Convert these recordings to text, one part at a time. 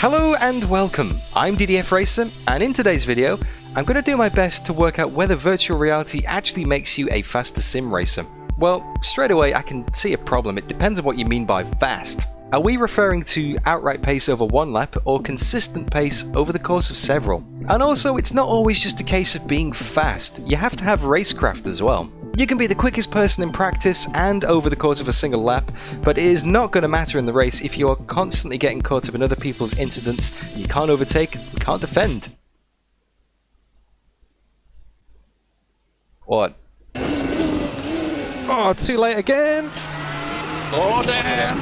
Hello and welcome, I'm DDF Racer, and in today's video, I'm going to do my best to work out whether virtual reality actually makes you a faster sim racer. Well, straight away I can see a problem. It depends on what you mean by fast. Are we referring to outright pace over one lap or consistent pace over the course of several? And also, it's not always just a case of being fast, you have to have racecraft as well. You can be the quickest person in practice and over the course of a single lap, but it is not going to matter in the race if you are constantly getting caught up in other people's incidents, you can't overtake, you can't defend. What? Oh, too late again! Oh damn!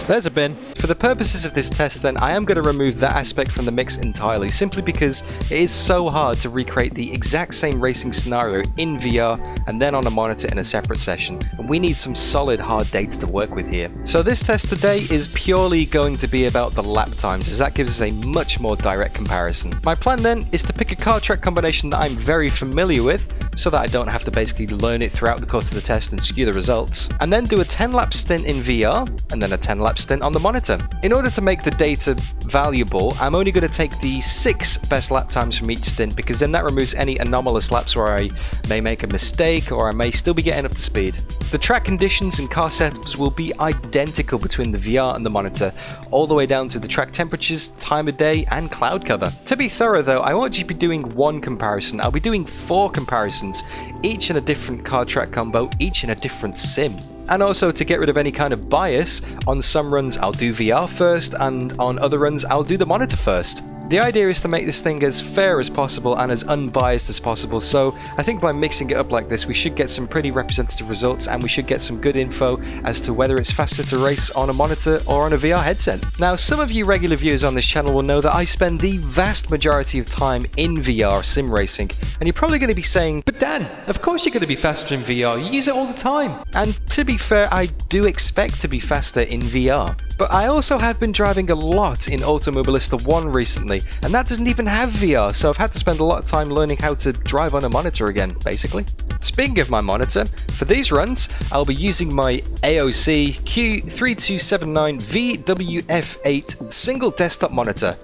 There's a bin. For the purposes of this test then, I am going to remove that aspect from the mix entirely, simply because it is so hard to recreate the exact same racing scenario in VR and then on a monitor in a separate session, and we need some solid hard data to work with here. So this test today is purely going to be about the lap times, as that gives us a much more direct comparison. My plan then is to pick a car track combination that I'm very familiar with, so that I don't have to basically learn it throughout the course of the test and skew the results, and then do a 10-lap stint in VR, and then a 10-lap stint on the monitor. In order to make the data valuable, I'm only going to take the 6 best lap times from each stint, because then that removes any anomalous laps where I may make a mistake or I may still be getting up to speed. The track conditions and car setups will be identical between the VR and the monitor, all the way down to the track temperatures, time of day, and cloud cover. To be thorough though, I won't just be doing one comparison, I'll be doing 4 comparisons, each in a different car track combo, each in a different sim. And also, to get rid of any kind of bias, on some runs I'll do VR first, and on other runs I'll do the monitor first. The idea is to make this thing as fair as possible and as unbiased as possible, so I think by mixing it up like this we should get some pretty representative results, and we should get some good info as to whether it's faster to race on a monitor or on a VR headset. Now, some of you regular viewers on this channel will know that I spend the vast majority of time in VR sim racing, and you're probably going to be saying, "But Dan, of course you're going to be faster in VR, you use it all the time." And to be fair, I do expect to be faster in VR. But I also have been driving a lot in Automobilista 1 recently, and that doesn't even have VR, so I've had to spend a lot of time learning how to drive on a monitor again, basically. Speaking of my monitor, for these runs, I'll be using my AOC Q3279VWF8 single desktop monitor.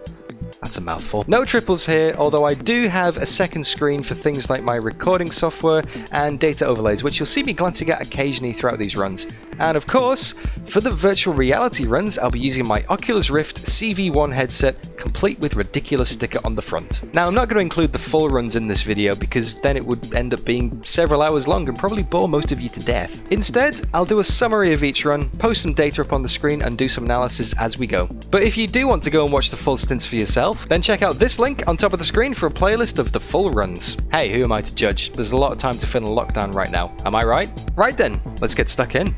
That's a mouthful. No triples here, although I do have a second screen for things like my recording software and data overlays, which you'll see me glancing at occasionally throughout these runs. And of course, for the virtual reality runs, I'll be using my Oculus Rift CV1 headset, complete with ridiculous sticker on the front. Now, I'm not going to include the full runs in this video, because then it would end up being several hours long and probably bore most of you to death. Instead, I'll do a summary of each run, post some data up on the screen, and do some analysis as we go. But if you do want to go and watch the full stints for yourself, then check out this link on top of the screen for a playlist of the full runs. Hey, who am I to judge? There's a lot of time to fill in lockdown right now. Am I right? Right then, let's get stuck in.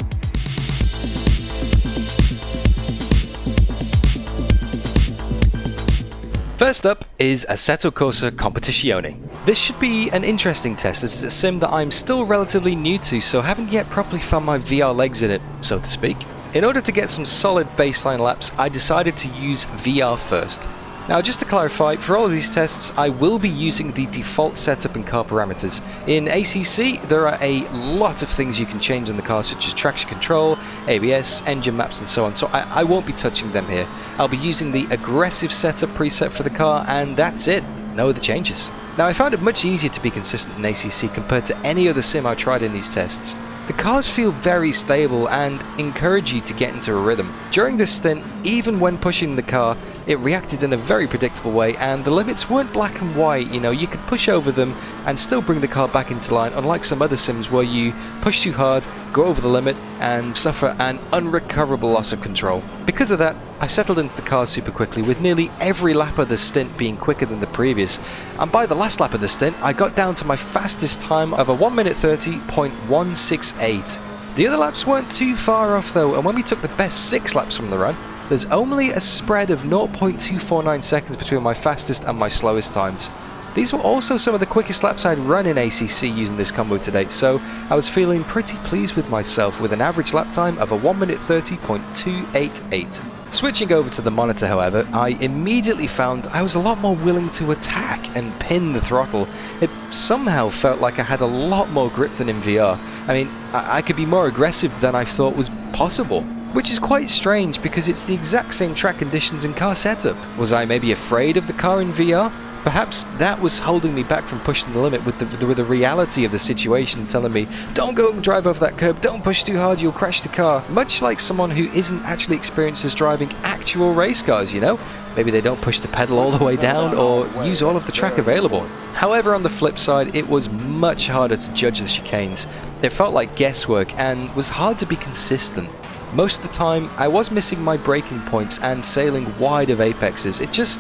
First up is Assetto Corsa Competizione. This should be an interesting test, as it's a sim that I'm still relatively new to, so haven't yet properly found my VR legs in it, so to speak. In order to get some solid baseline laps, I decided to use VR first. Now, just to clarify, for all of these tests, I will be using the default setup and car parameters. In ACC, there are a lot of things you can change in the car, such as traction control, ABS, engine maps, and so on, so I won't be touching them here. I'll be using the aggressive setup preset for the car, and that's it. No other changes. Now, I found it much easier to be consistent in ACC compared to any other sim I tried in these tests. The cars feel very stable and encourage you to get into a rhythm. During this stint, even when pushing the car, it reacted in a very predictable way, and the limits weren't black and white. You could push over them and still bring the car back into line, unlike some other sims where you push too hard, go over the limit, and suffer an unrecoverable loss of control. Because of that, I settled into the car super quickly, with nearly every lap of the stint being quicker than the previous, and by the last lap of the stint, I got down to my fastest time of a 1:30.168. The other laps weren't too far off though, and when we took the best 6 laps from the run, there's only a spread of 0.249 seconds between my fastest and my slowest times. These were also some of the quickest laps I'd run in ACC using this combo to date, so I was feeling pretty pleased with myself with an average lap time of a 1:30.288. Switching over to the monitor, however, I immediately found I was a lot more willing to attack and pin the throttle. It somehow felt like I had a lot more grip than in VR. I mean, I could be more aggressive than I thought was possible. which is quite strange because it's the exact same track conditions and car setup. Was I maybe afraid of the car in VR? Perhaps that was holding me back from pushing the limit with the reality of the situation telling me, don't go and drive over that curb, don't push too hard, you'll crash the car. Much like someone who isn't actually experienced as driving actual race cars, you know? Maybe they don't push the pedal all the way down or use all of the track available. However, on the flip side, it was much harder to judge the chicanes. It felt like guesswork and was hard to be consistent. Most of the time, I was missing my braking points and sailing wide of apexes. It just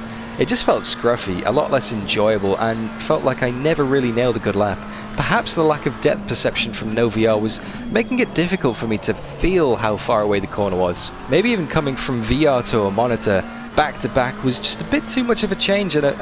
felt scruffy, a lot less enjoyable, and felt like I never really nailed a good lap. Perhaps the lack of depth perception from no VR was making it difficult for me to feel how far away the corner was. Maybe even coming from VR to a monitor back to back was just a bit too much of a change and a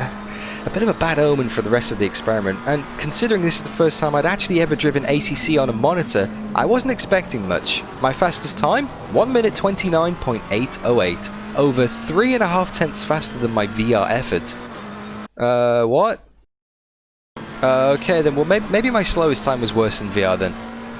bit of a bad omen for the rest of the experiment. And considering this is the first time I'd actually ever driven ACC on a monitor, I wasn't expecting much. My fastest time? 1 minute 29.808. Over 3.5 tenths faster than my VR effort. What? Okay then, well maybe my slowest time was worse than VR then.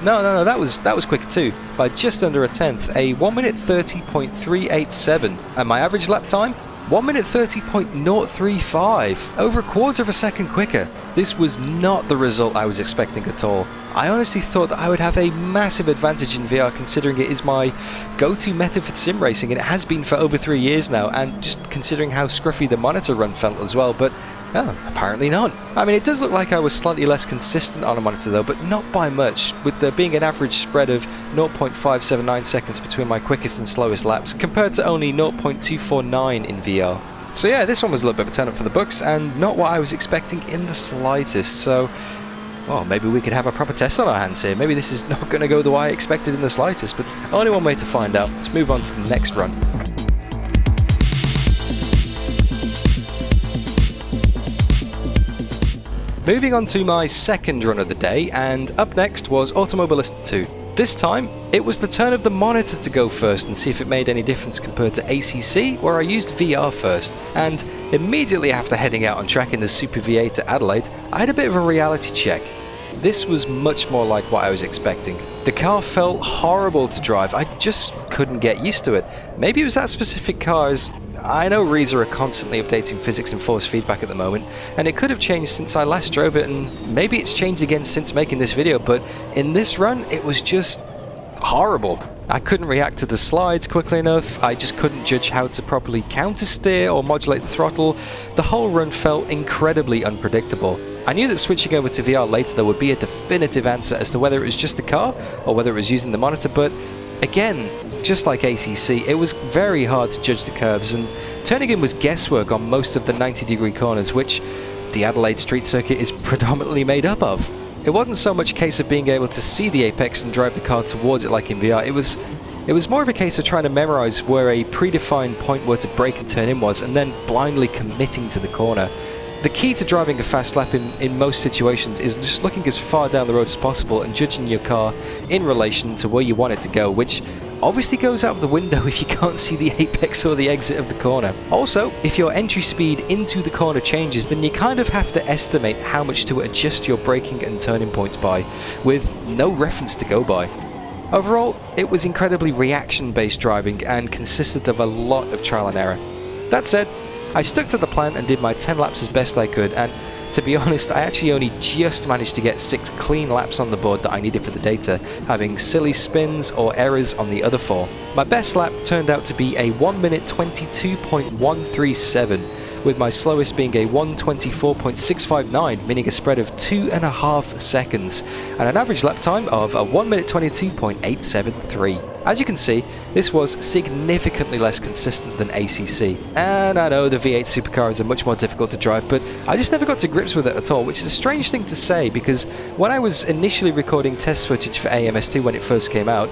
No, that was quicker too, by just under a tenth, a 1 minute 30.387. And my average lap time? 1 minute 30.035, over a quarter of a second quicker. This was not the result I was expecting at all. I honestly thought that I would have a massive advantage in VR considering it is my go-to method for sim racing and it has been for over 3 years now, and just considering how scruffy the monitor run felt as well, but apparently not. I mean, it does look like I was slightly less consistent on a monitor though, but not by much, with there being an average spread of 0.579 seconds between my quickest and slowest laps, compared to only 0.249 in VR. So yeah, this one was a little bit of a turn up for the books, and not what I was expecting in the slightest, so well, maybe we could have a proper test on our hands here. Maybe this is not going to go the way I expected in the slightest, but only one way to find out. Let's move on to the next run. Moving on to my second run of the day, and up next was Automobilista 2. This time, it was the turn of the monitor to go first and see if it made any difference compared to ACC, where I used VR first. And immediately after heading out on track in the Super V8 to Adelaide, I had a bit of a reality check. This was much more like what I was expecting. The car felt horrible to drive, I just couldn't get used to it. Maybe it was that specific car, as I know RaceRoom are constantly updating physics and force feedback at the moment, and it could have changed since I last drove it, and maybe it's changed again since making this video, but in this run, it was just horrible. I couldn't react to the slides quickly enough, I just couldn't judge how to properly counter-steer or modulate the throttle. The whole run felt incredibly unpredictable. I knew that switching over to VR later there would be a definitive answer as to whether it was just the car or whether it was using the monitor, but again, just like ACC, it was very hard to judge the curves, and turning in was guesswork on most of the 90-degree corners, which the Adelaide street circuit is predominantly made up of. It wasn't so much a case of being able to see the apex and drive the car towards it like in VR, it was more of a case of trying to memorize where a predefined point where to brake and turn in was, and then blindly committing to the corner. The key to driving a fast lap in most situations is just looking as far down the road as possible and judging your car in relation to where you want it to go, which obviously goes out of the window if you can't see the apex or the exit of the corner. Also, if your entry speed into the corner changes, then you kind of have to estimate how much to adjust your braking and turning points by, with no reference to go by. Overall, it was incredibly reaction-based driving and consisted of a lot of trial and error. That said, I stuck to the plan and did my 10 laps as best I could, and to be honest, I actually only just managed to get 6 clean laps on the board that I needed for the data, having silly spins or errors on the other 4. My best lap turned out to be a 1 minute 22.137, with my slowest being a 1:24.659, meaning a spread of 2.5 seconds, and an average lap time of a 1 minute 22.873. As you can see, this was significantly less consistent than ACC, and I know the V8 supercars are much more difficult to drive, but I just never got to grips with it at all, which is a strange thing to say because when I was initially recording test footage for AMS2 when it first came out,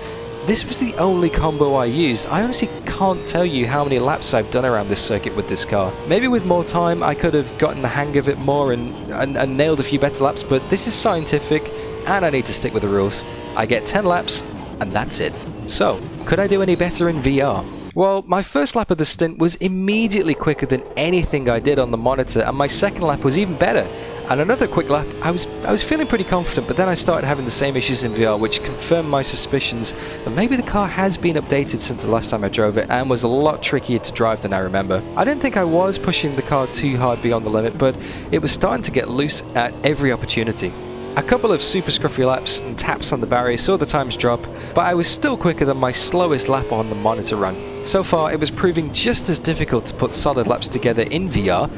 this was the only combo I used. I honestly can't tell you how many laps I've done around this circuit with this car. Maybe with more time I could have gotten the hang of it more and nailed a few better laps, but this is scientific and I need to stick with the rules. I get 10 laps and that's it. So, could I do any better in VR? Well, my first lap of the stint was immediately quicker than anything I did on the monitor, and my second lap was even better, And another quick lap, I was feeling pretty confident, but then I started having the same issues in VR, which confirmed my suspicions that maybe the car has been updated since the last time I drove it and was a lot trickier to drive than I remember. I don't think I was pushing the car too hard beyond the limit, but it was starting to get loose at every opportunity. A couple of super scruffy laps and taps on the barrier saw the times drop, but I was still quicker than my slowest lap on the monitor run. So far, it was proving just as difficult to put solid laps together in VR,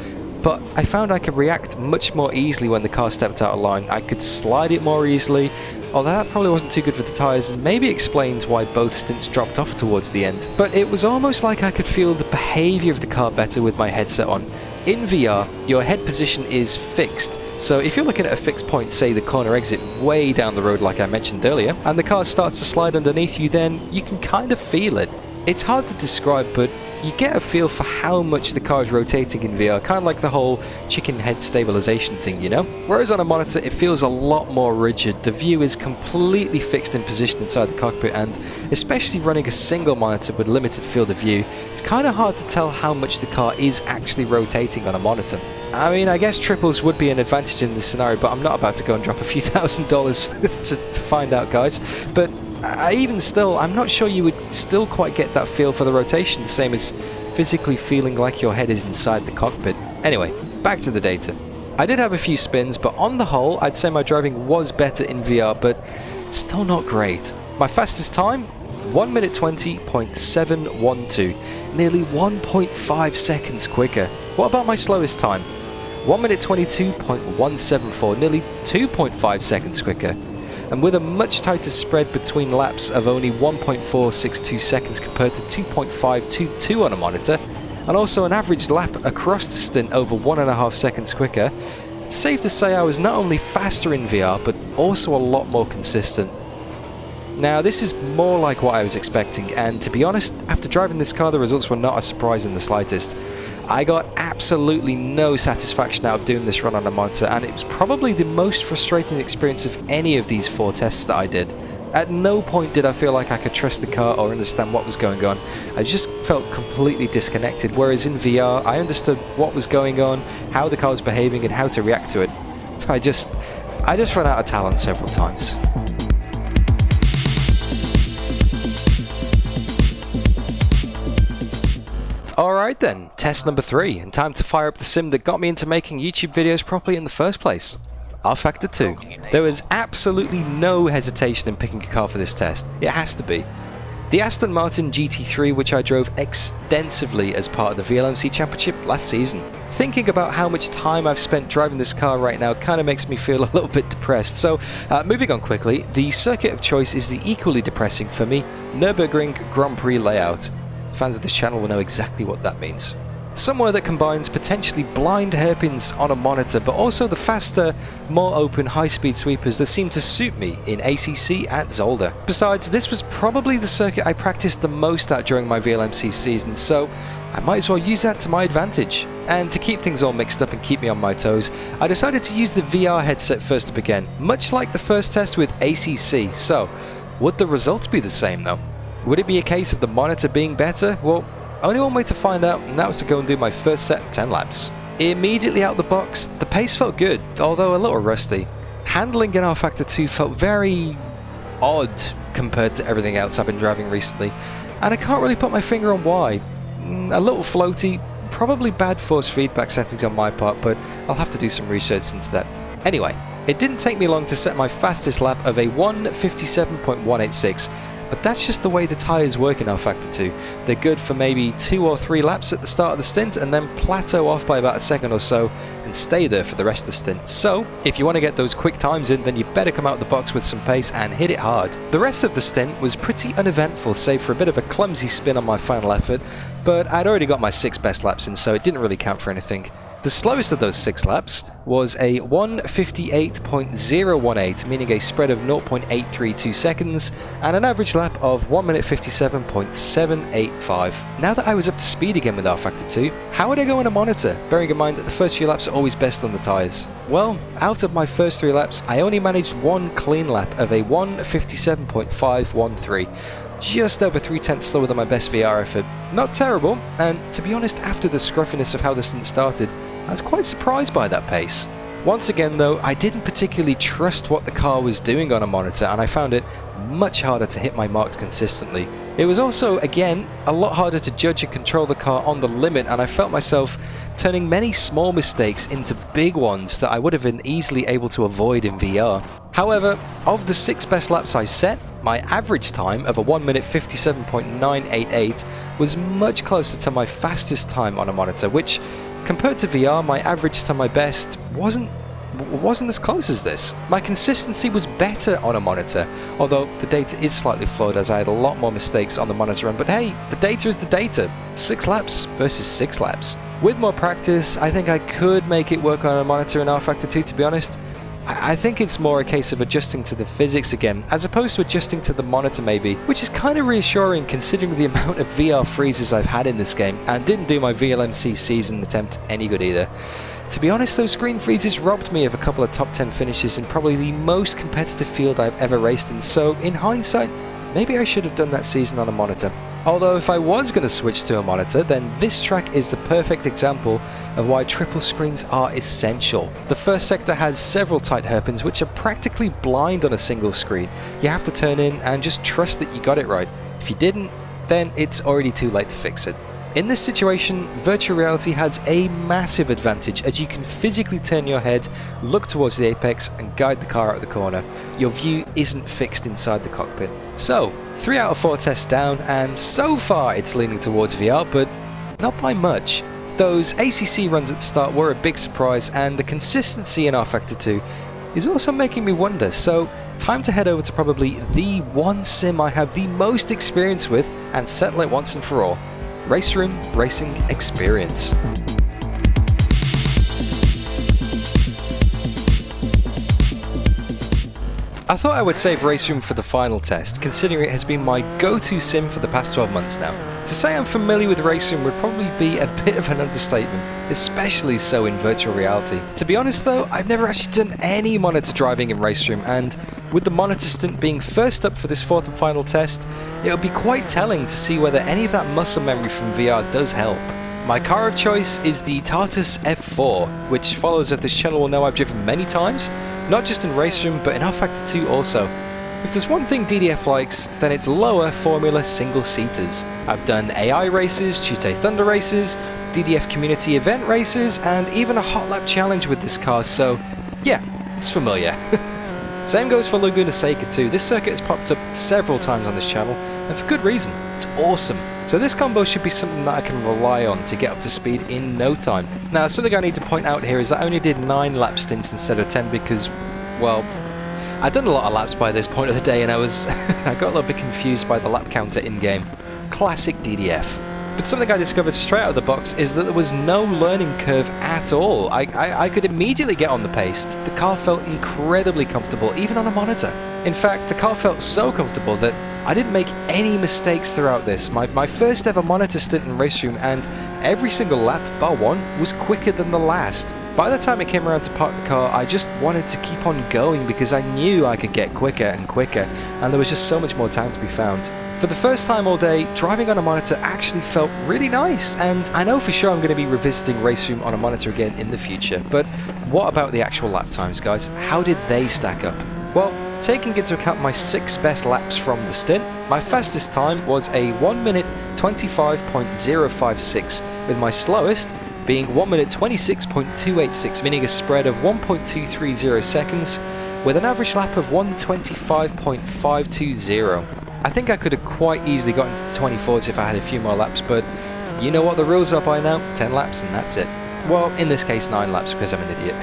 but I found I could react much more easily when the car stepped out of line. I could slide it more easily, although that probably wasn't too good for the tyres and maybe explains why both stints dropped off towards the end. But it was almost like I could feel the behaviour of the car better with my headset on. In VR, your head position is fixed, so if you're looking at a fixed point, say the corner exit way down the road like I mentioned earlier, and the car starts to slide underneath you, then you can kind of feel it. It's hard to describe, but you get a feel for how much the car is rotating in VR, kind of like the whole chicken head stabilization thing, you know? Whereas on a monitor, it feels a lot more rigid. The view is completely fixed in position inside the cockpit, and especially running a single monitor with limited field of view, it's kind of hard to tell how much the car is actually rotating on a monitor. I mean, I guess triples would be an advantage in this scenario, but I'm not about to go and drop a few $1,000s to find out, guys. But even still, I'm not sure you would still quite get that feel for the rotation, the same as physically feeling like your head is inside the cockpit. Anyway, back to the data. I did have a few spins, but on the whole, I'd say my driving was better in VR, but still not great. My fastest time? 1 minute 20.712, nearly 1.5 seconds quicker. What about my slowest time? 1 minute 22.174, nearly 2.5 seconds quicker. And with a much tighter spread between laps of only 1.462 seconds compared to 2.522 on a monitor, and also an average lap across the stint over 1.5 seconds quicker, it's safe to say I was not only faster in VR, but also a lot more consistent. Now, this is more like what I was expecting, and to be honest, after driving this car, the results were not a surprise in the slightest. I got absolutely no satisfaction out of doing this run on a monitor, and it was probably the most frustrating experience of any of these 4 tests that I did. At no point did I feel like I could trust the car or understand what was going on. I just felt completely disconnected, whereas in VR, I understood what was going on, how the car was behaving, and how to react to it. I just ran out of talent several times. Alright then, test number 3, and time to fire up the sim that got me into making YouTube videos properly in the first place. rFactor 2. There was absolutely no hesitation in picking a car for this test. It has to be. The Aston Martin GT3, which I drove extensively as part of the VLMC Championship last season. Thinking about how much time I've spent driving this car right now kind of makes me feel a little bit depressed. So, moving on quickly, the circuit of choice is the equally depressing for me Nürburgring Grand Prix layout. Fans of this channel will know exactly what that means. Somewhere that combines potentially blind hairpins on a monitor, but also the faster, more open high-speed sweepers that seem to suit me in ACC at Zolder. Besides, this was probably the circuit I practiced the most at during my VLMC season, so I might as well use that to my advantage. And to keep things all mixed up and keep me on my toes, I decided to use the VR headset first up again, much like the first test with ACC. So, would the results be the same though? Would it be a case of the monitor being better? Well, only one way to find out, and that was to go and do my first set of 10 laps. Immediately out the box, the pace felt good, although a little rusty. Handling in rFactor 2 felt very odd compared to everything else I've been driving recently, and I can't really put my finger on why. A little floaty, probably bad force feedback settings on my part, but I'll have to do some research into that. Anyway, it didn't take me long to set my fastest lap of a 1:57.186. But that's just the way the tyres work in rFactor 2. They're good for maybe 2 or 3 laps at the start of the stint and then plateau off by about a second or so and stay there for the rest of the stint. So, if you want to get those quick times in, then you better come out of the box with some pace and hit it hard. The rest of the stint was pretty uneventful, save for a bit of a clumsy spin on my final effort, but I'd already got my 6 best laps in, so it didn't really count for anything. The slowest of those 6 laps was a 1:58.018, meaning a spread of 0.832 seconds, and an average lap of 1 minute 57.785. Now that I was up to speed again with rFactor 2, how would I go on a monitor, bearing in mind that the first few laps are always best on the tyres? Well, out of my first 3 laps, I only managed 1 clean lap of a 1:57.513. Just over 3/10 slower than my best VR effort. Not terrible, and to be honest, after the scruffiness of how the stint started, I was quite surprised by that pace. Once again though, I didn't particularly trust what the car was doing on a monitor, and I found it much harder to hit my marks consistently. It was also, again, a lot harder to judge and control the car on the limit, and I felt myself turning many small mistakes into big ones that I would have been easily able to avoid in VR. However, of the 6 best laps I set, my average time of a 1 minute 57.988 was much closer to my fastest time on a monitor, which, compared to VR, my average to my best wasn't as close as this. My consistency was better on a monitor, although the data is slightly flawed as I had a lot more mistakes on the monitor run, but hey, the data is the data. 6 laps versus 6 laps. With more practice, I think I could make it work on a monitor in rFactor 2, to be honest. I think it's more a case of adjusting to the physics again, as opposed to adjusting to the monitor maybe, which is kind of reassuring considering the amount of VR freezes I've had in this game, and didn't do my VLMC season attempt any good either. To be honest, those screen freezes robbed me of a couple of top 10 finishes in probably the most competitive field I've ever raced in, so in hindsight, maybe I should have done that season on a monitor. Although if I was going to switch to a monitor, then this track is the perfect example of why triple screens are essential. The first sector has several tight hairpins which are practically blind on a single screen. You have to turn in and just trust that you got it right. If you didn't, then it's already too late to fix it. In this situation, virtual reality has a massive advantage as you can physically turn your head, look towards the apex and guide the car out the corner. Your view isn't fixed inside the cockpit. So, 3 out of 4 tests down, and so far it's leaning towards VR, but not by much. Those ACC runs at the start were a big surprise, and the consistency in rFactor 2 is also making me wonder, so time to head over to probably the one sim I have the most experience with and settle it once and for all. RaceRoom Racing Experience. I thought I would save RaceRoom for the final test, considering it has been my go-to sim for the past 12 months now. To say I'm familiar with RaceRoom would probably be a bit of an understatement, especially so in virtual reality. To be honest though, I've never actually done any monitor driving in RaceRoom, and with the monitor stint being first up for this 4th and final test, it'll be quite telling to see whether any of that muscle memory from VR does help. My car of choice is the Tartus F4, which followers of this channel will know I've driven many times, not just in RaceRoom but in rFactor 2 also. If there's one thing DDF likes, then it's lower formula single-seaters. I've done AI races, Tuesday Thunder races, DDF community event races, and even a hot lap challenge with this car, so yeah, it's familiar. Same goes for Laguna Seca too. This circuit has popped up several times on this channel, and for good reason. It's awesome. So this combo should be something that I can rely on to get up to speed in no time. Now, something I need to point out here is I only did 9 lap stints instead of 10 because, well, I'd done a lot of laps by this point of the day and I got a little bit confused by the lap counter in-game. Classic DDF. But something I discovered straight out of the box is that there was no learning curve at all. I could immediately get on the pace. The car felt incredibly comfortable, even on a monitor. In fact, the car felt so comfortable that I didn't make any mistakes throughout this. My first ever monitor stint in RaceRoom, and every single lap, bar one, was quicker than the last. By the time it came around to park the car, I just wanted to keep on going because I knew I could get quicker and quicker, and there was just so much more time to be found. For the first time all day, driving on a monitor actually felt really nice, and I know for sure I'm going to be revisiting RaceRoom on a monitor again in the future. But what about the actual lap times, guys? How did they stack up? Well, taking into account my 6 best laps from the stint, my fastest time was a 1 minute 25.056, with my slowest being 1 minute 26.286, meaning a spread of 1.230 seconds, with an average lap of 125.520. I think I could have quite easily got into the 24s if I had a few more laps, but you know what the rules are by now, 10 laps and that's it. Well, in this case 9 laps because I'm an idiot.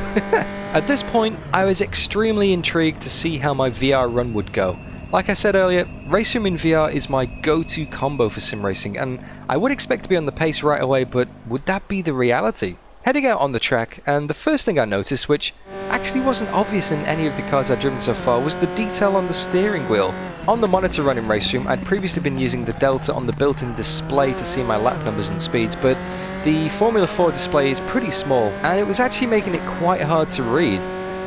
At this point, I was extremely intrigued to see how my VR run would go. Like I said earlier, RaceRoom in VR is my go-to combo for sim racing, and I would expect to be on the pace right away, but would that be the reality? Heading out on the track, and the first thing I noticed, which actually wasn't obvious in any of the cars I'd driven so far, was the detail on the steering wheel. On the monitor run in RaceRoom, I'd previously been using the delta on the built-in display to see my lap numbers and speeds, but the Formula 4 display is pretty small, and it was actually making it quite hard to read.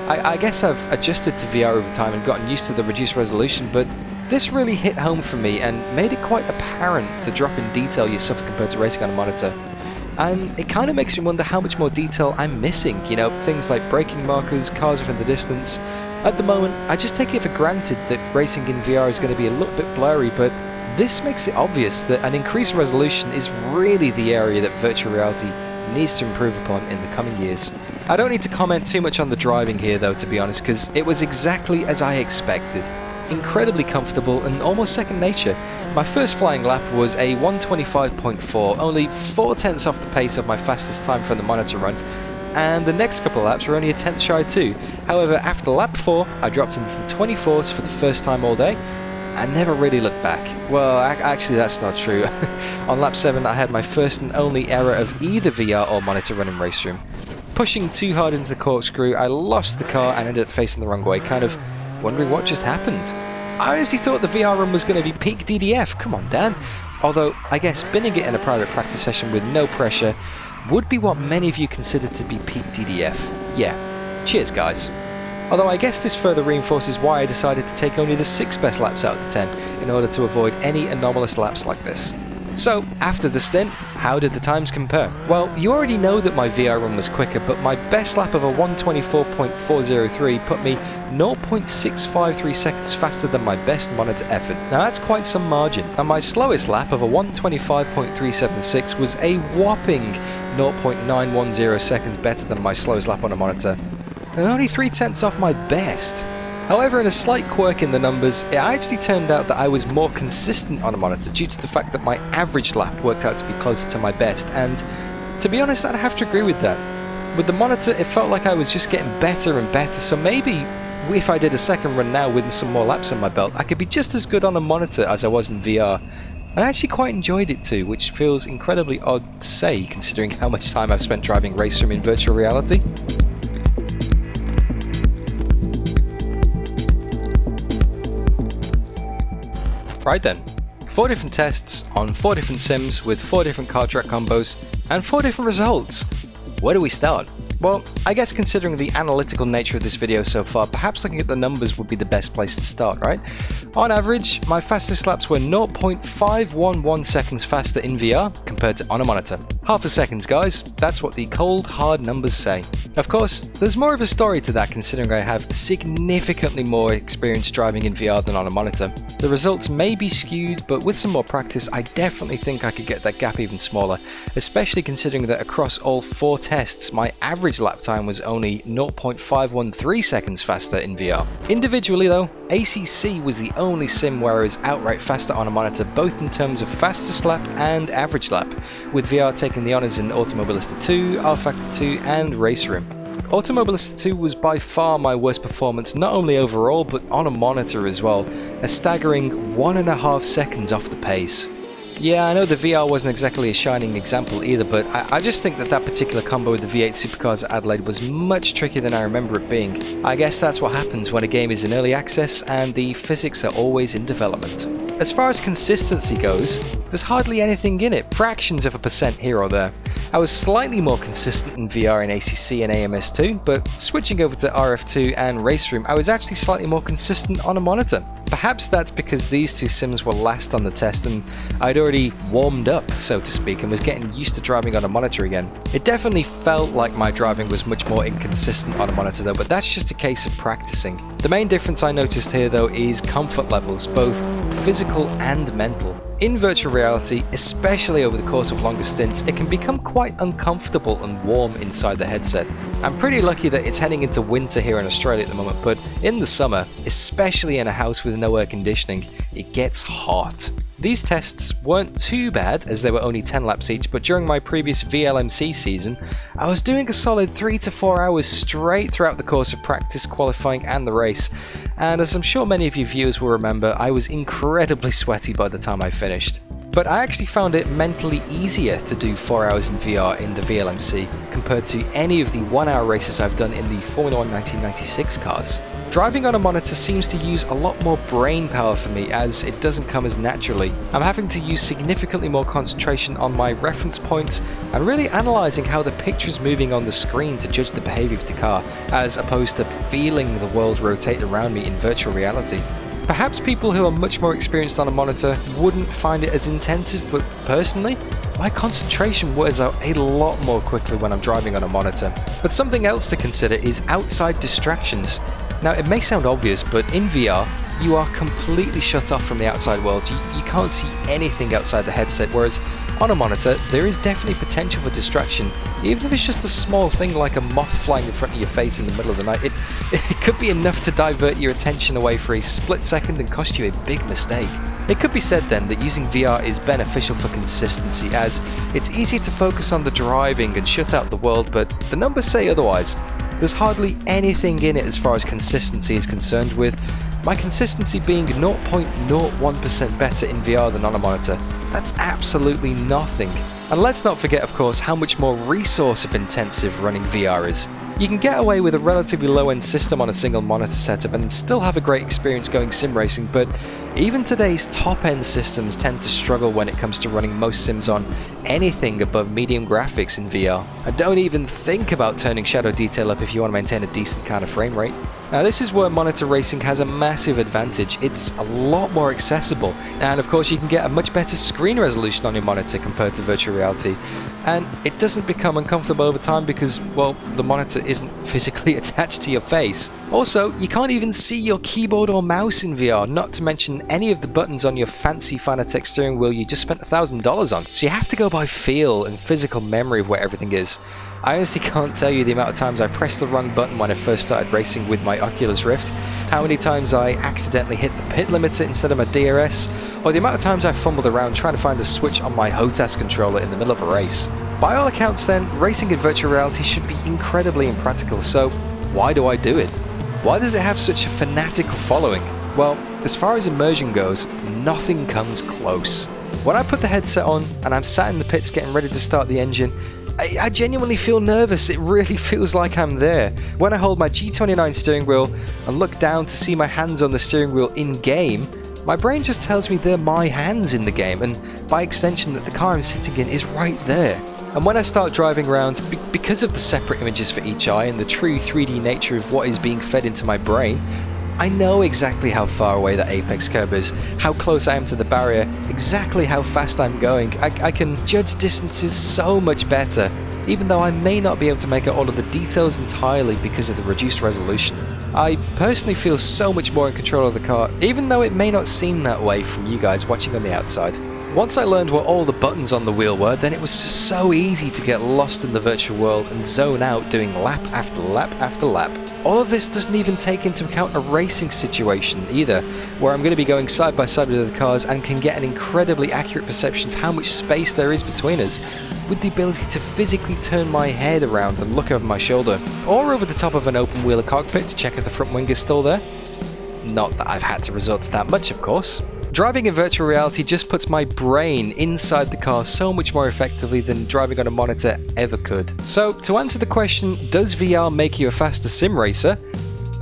I guess I've adjusted to VR over time and gotten used to the reduced resolution, but this really hit home for me and made it quite apparent the drop in detail you suffer compared to racing on a monitor. And it kind of makes me wonder how much more detail I'm missing, you know, things like braking markers, cars off in the distance. At the moment, I just take it for granted that racing in VR is going to be a little bit blurry, but this makes it obvious that an increased resolution is really the area that virtual reality needs to improve upon in the coming years. I don't need to comment too much on the driving here though, to be honest, because it was exactly as I expected. Incredibly comfortable and almost second nature. My first flying lap was a 125.4, only 4/10 off the pace of my fastest time from the monitor run, and the next couple of laps were only a 10th shy too. However, after lap 4, I dropped into the 24s for the first time all day, and never really looked back. Well, actually that's not true. On lap 7 I had my first and only error of either VR or monitor run in RaceRoom. Pushing too hard into the corkscrew, I lost the car and ended up facing the wrong way, kind of wondering what just happened. I honestly thought the VR run was going to be peak DDF, come on Dan. Although, I guess binning it in a private practice session with no pressure would be what many of you consider to be peak DDF. Yeah, cheers guys. Although I guess this further reinforces why I decided to take only the 6 best laps out of the 10 in order to avoid any anomalous laps like this. So, after the stint, how did the times compare? Well, you already know that my VR run was quicker, but my best lap of a 124.403 put me 0.653 seconds faster than my best monitor effort. Now that's quite some margin. And my slowest lap of a 125.376 was a whopping 0.910 seconds better than my slowest lap on a monitor, and only 3/10 off my best. However, in a slight quirk in the numbers, it actually turned out that I was more consistent on a monitor due to the fact that my average lap worked out to be closer to my best, and to be honest, I'd have to agree with that. With the monitor, it felt like I was just getting better and better, so maybe if I did a second run now with some more laps on my belt, I could be just as good on a monitor as I was in VR. And I actually quite enjoyed it too, which feels incredibly odd to say considering how much time I've spent driving RaceRoom in virtual reality. Right then, 4 different tests on 4 different sims with 4 different car track combos and 4 different results. Where do we start? Well, I guess considering the analytical nature of this video so far, perhaps looking at the numbers would be the best place to start, right? On average, my fastest laps were 0.511 seconds faster in VR compared to on a monitor. Half a second, guys. That's what the cold, hard numbers say. Of course, there's more of a story to that considering I have significantly more experience driving in VR than on a monitor. The results may be skewed, but with some more practice, I definitely think I could get that gap even smaller, especially considering that across all 4 tests, my average lap time was only 0.513 seconds faster in VR. Individually though, ACC was the only sim where I was outright faster on a monitor, both in terms of fastest lap and average lap, with VR taking the honours in Automobilista 2, rFactor 2 and RaceRoom. Automobilista 2 was by far my worst performance, not only overall but on a monitor as well, a staggering 1.5 seconds off the pace. Yeah, I know the VR wasn't exactly a shining example either, but I just think that particular combo with the V8 supercars at Adelaide was much trickier than I remember it being. I guess that's what happens when a game is in early access and the physics are always in development. As far as consistency goes, there's hardly anything in it, fractions of a percent here or there. I was slightly more consistent in VR in ACC and AMS2, but switching over to RF2 and RaceRoom, I was actually slightly more consistent on a monitor. Perhaps that's because these 2 sims were last on the test and I'd already warmed up, so to speak, and was getting used to driving on a monitor again. It definitely felt like my driving was much more inconsistent on a monitor though, but that's just a case of practicing. The main difference I noticed here though is comfort levels, both physical and mental. In virtual reality, especially over the course of longer stints, it can become quite uncomfortable and warm inside the headset. I'm pretty lucky that it's heading into winter here in Australia at the moment, but in the summer, especially in a house with no air conditioning, it gets hot. These tests weren't too bad as they were only 10 laps each, but during my previous VLMC season, I was doing a solid 3 to 4 hours straight throughout the course of practice, qualifying and the race. And as I'm sure many of you viewers will remember, I was incredibly sweaty by the time I finished. But I actually found it mentally easier to do 4 hours in VR in the VLMC compared to any of the 1 hour races I've done in the Formula 1 1996 cars. Driving on a monitor seems to use a lot more brain power for me as it doesn't come as naturally. I'm having to use significantly more concentration on my reference points and really analysing how the picture is moving on the screen to judge the behaviour of the car, as opposed to feeling the world rotate around me in virtual reality. Perhaps people who are much more experienced on a monitor wouldn't find it as intensive, but personally, my concentration wears out a lot more quickly when I'm driving on a monitor. But something else to consider is outside distractions. Now, it may sound obvious, but in VR, you are completely shut off from the outside world. You can't see anything outside the headset, whereas on a monitor, there is definitely potential for distraction. Even if it's just a small thing like a moth flying in front of your face in the middle of the night, it could be enough to divert your attention away for a split second and cost you a big mistake. It could be said then that using VR is beneficial for consistency, as it's easier to focus on the driving and shut out the world, but the numbers say otherwise. There's hardly anything in it as far as consistency is concerned, with my consistency being 0.01% better in VR than on a monitor. That's absolutely nothing. And let's not forget, of course, how much more resource intensive running VR is. You can get away with a relatively low-end system on a single monitor setup and still have a great experience going sim racing, but even today's top-end systems tend to struggle when it comes to running most sims on anything above medium graphics in VR. And don't even think about turning shadow detail up if you want to maintain a decent kind of frame rate. Now, this is where monitor racing has a massive advantage. It's a lot more accessible, and of course you can get a much better screen resolution on your monitor compared to virtual reality. And it doesn't become uncomfortable over time because, well, the monitor isn't physically attached to your face. Also, you can't even see your keyboard or mouse in VR, not to mention any of the buttons on your fancy Fanatec steering wheel you just spent $1,000 on. So you have to go by feel and physical memory of where everything is. I honestly can't tell you the amount of times I pressed the wrong button when I first started racing with my Oculus Rift, how many times I accidentally hit the pit limiter instead of my DRS, or the amount of times I fumbled around trying to find the switch on my HOTAS controller in the middle of a race. By all accounts then, racing in virtual reality should be incredibly impractical, so why do I do it? Why does it have such a fanatical following? Well, as far as immersion goes, nothing comes close. When I put the headset on and I'm sat in the pits getting ready to start the engine, I genuinely feel nervous. It really feels like I'm there. When I hold my G29 steering wheel and look down to see my hands on the steering wheel in-game, my brain just tells me they're my hands in the game, and by extension that the car I'm sitting in is right there. And when I start driving around, because of the separate images for each eye and the true 3D nature of what is being fed into my brain, I know exactly how far away that apex curb is, how close I am to the barrier, exactly how fast I'm going. I can judge distances so much better, even though I may not be able to make out all of the details entirely because of the reduced resolution. I personally feel so much more in control of the car, even though it may not seem that way from you guys watching on the outside. Once I learned what all the buttons on the wheel were, then it was just so easy to get lost in the virtual world and zone out doing lap after lap after lap. All of this doesn't even take into account a racing situation either, where I'm going to be going side by side with the cars and can get an incredibly accurate perception of how much space there is between us, with the ability to physically turn my head around and look over my shoulder, or over the top of an open wheeler cockpit to check if the front wing is still there. Not that I've had to resort to that much, of course. Driving in virtual reality just puts my brain inside the car so much more effectively than driving on a monitor ever could. So, to answer the question, does VR make you a faster sim racer?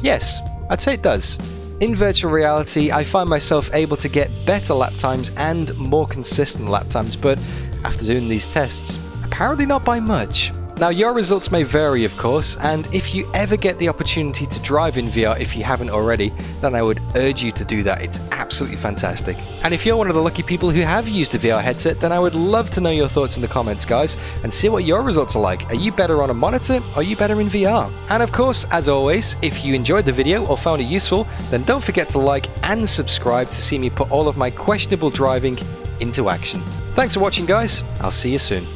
Yes, I'd say it does. In virtual reality, I find myself able to get better lap times and more consistent lap times, but after doing these tests, apparently not by much. Now, your results may vary, of course, and if you ever get the opportunity to drive in VR if you haven't already, then I would urge you to do that. It's absolutely fantastic. And if you're one of the lucky people who have used a VR headset, then I would love to know your thoughts in the comments, guys, and see what your results are like. Are you better on a monitor, or are you better in VR? And of course, as always, if you enjoyed the video or found it useful, then don't forget to like and subscribe to see me put all of my questionable driving into action. Thanks for watching, guys. I'll see you soon.